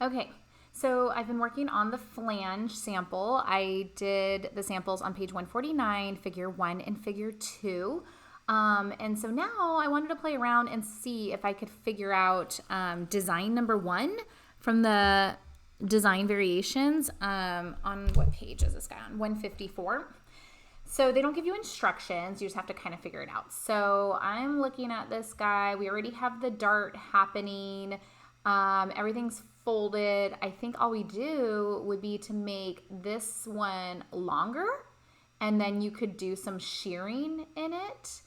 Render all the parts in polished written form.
Okay, so I've been working on the flange sample. I did the samples on page 149, figure 1 and figure 2. And so now I wanted to play around and see if I could figure out design number 1 from the design variations. On what page is this guy on? 154. So they don't give you instructions. You just have to kind of figure it out. So I'm looking at this guy. We already have the dart happening. Everything's folded. I think all we do would be to make this one longer, and then you could do some shearing in it.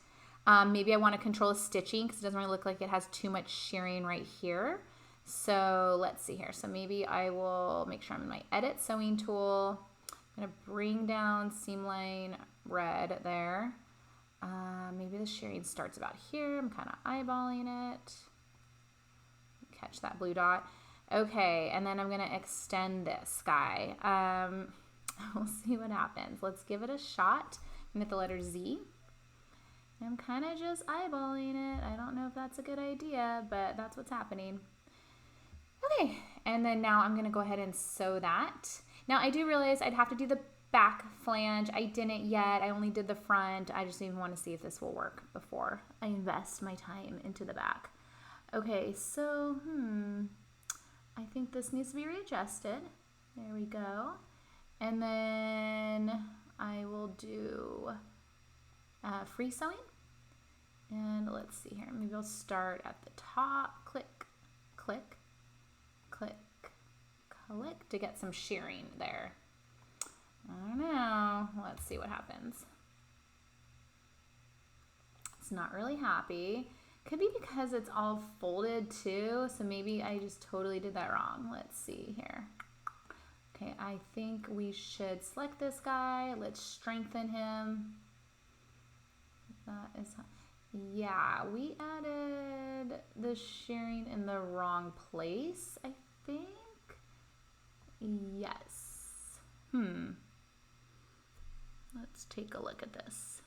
Maybe I want to control the stitching because it doesn't really look like it has too much shearing right here. So let's see here. So maybe I will make sure I'm in my edit sewing tool. I'm going to bring down seam line red there. Maybe the shearing starts about here. I'm kind of eyeballing it. Catch that blue dot. Okay, and then I'm going to extend this guy. We'll see what happens. Let's give it a shot. I'm going to hit the letter Z. I'm kind of just eyeballing it. I don't know if that's a good idea, but that's what's happening. Okay, and then now I'm going to go ahead and sew that. Now I do realize I'd have to do the back flange. I didn't yet. I only did the front. I just even want to see if this will work before I invest my time into the back. Okay, so, I think this needs to be readjusted. There we go. And then I will do free sewing. And let's see here. Maybe I'll start at the top. Click, click, click, click to get some shearing there. I don't know. Let's see what happens. It's not really happy. Could be because it's all folded too, so maybe I just totally did that wrong. Let's see here. Okay, I think we should select this guy. Let's strengthen him. That is, yeah, we added the shearing in the wrong place, I think. Yes. Let's take a look at this.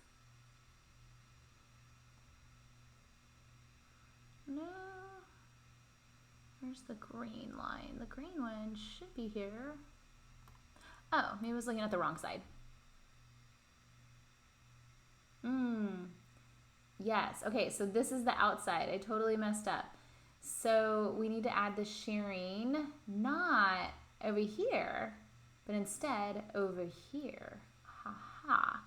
No. Where's the green line? The green one should be here. Oh, maybe I was looking at the wrong side. Yes. Okay, so this is the outside. I totally messed up. So we need to add the shearing not over here, but instead over here. Ha.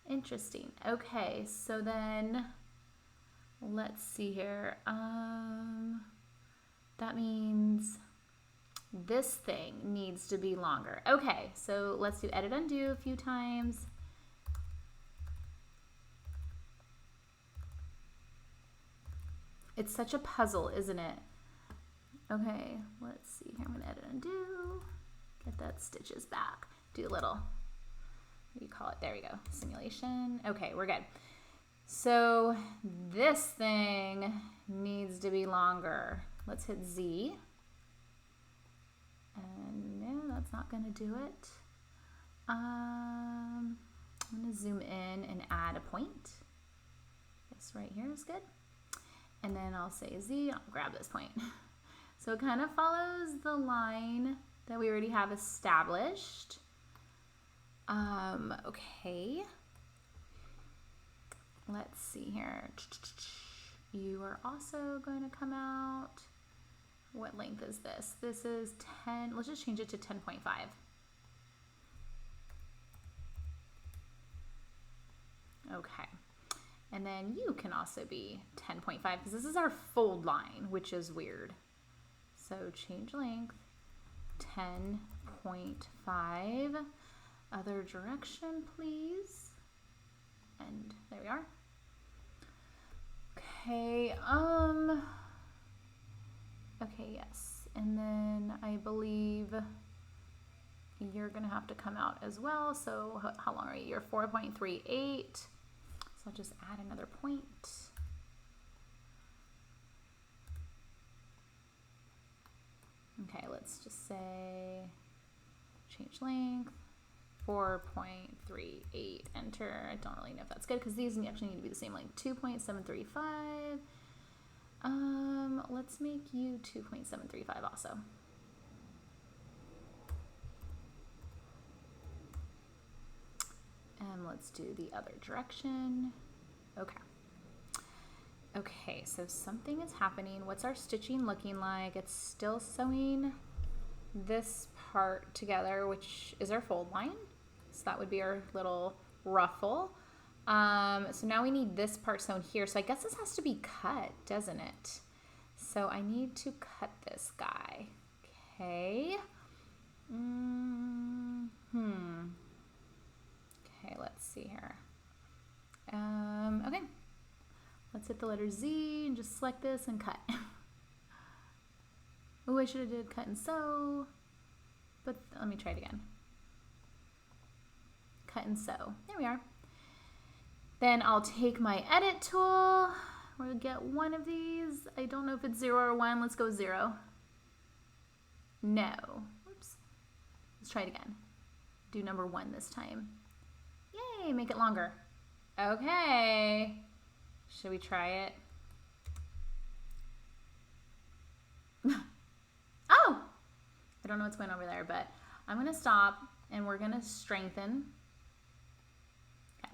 Interesting. Okay, so then let's see here. That means this thing needs to be longer. Okay, so let's do edit undo a few times. It's such a puzzle, isn't it? Okay, let's see here. I'm gonna edit undo. Get that stitches back. Do a little, what do you call it? There we go. Simulation. Okay, we're good. So this thing needs to be longer. Let's hit Z. And no, that's not going to do it. I'm going to zoom in and add a point. This right here is good. And then I'll say Z. I'll grab this point. So it kind of follows the line that we already have established. Okay. Let's see here. You are also going to come out. What length is this? This is 10. Let's just change it to 10.5. Okay. And then you can also be 10.5 because this is our fold line, which is weird. So change length, 10.5. Other direction, please. And there we are. Okay, okay, yes. And then I believe you're gonna have to come out as well. So how long are you? You're 4.38. So I'll just add another point. Okay, let's just say change length. 4.38, enter. I don't really know if that's good because these actually need to be the same length. 2.735. Let's make you 2.735 also. And let's do the other direction. Okay. Okay, so something is happening. What's our stitching looking like? It's still sewing this part together, which is our fold line. So that would be our little ruffle. So now we need this part sewn here. So I guess this has to be cut, doesn't it? So I need to cut this guy. Okay. Okay, let's see here. Okay. Let's hit the letter Z and just select this and cut. Oh, I should have did cut and sew. But let me try it again. Cut and sew. There we are. Then I'll take my edit tool. We'll get one of these. I don't know if it's 0 or 1. Let's go 0. No. Oops. Let's try it again. Do number 1 this time. Yay, make it longer. Okay. Should we try it? Oh! I don't know what's going over there, but I'm going to stop and we're going to strengthen. Okay.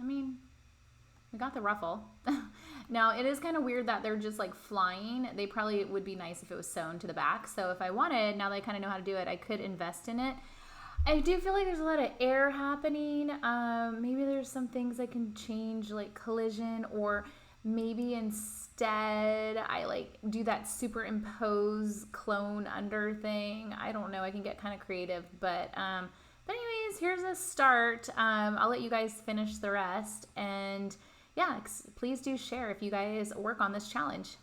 I mean, we got the ruffle. Now, it is kind of weird that they're just like flying. They probably would be nice if it was sewn to the back. So if I wanted, now that I kind of know how to do it, I could invest in it. I do feel like there's a lot of air happening. Maybe there's some things I can change, like collision, or maybe instead I like do that superimpose clone under thing. I don't know. I can get kind of creative, but anyways, here's a start. I'll let you guys finish the rest, and yeah, please do share if you guys work on this challenge.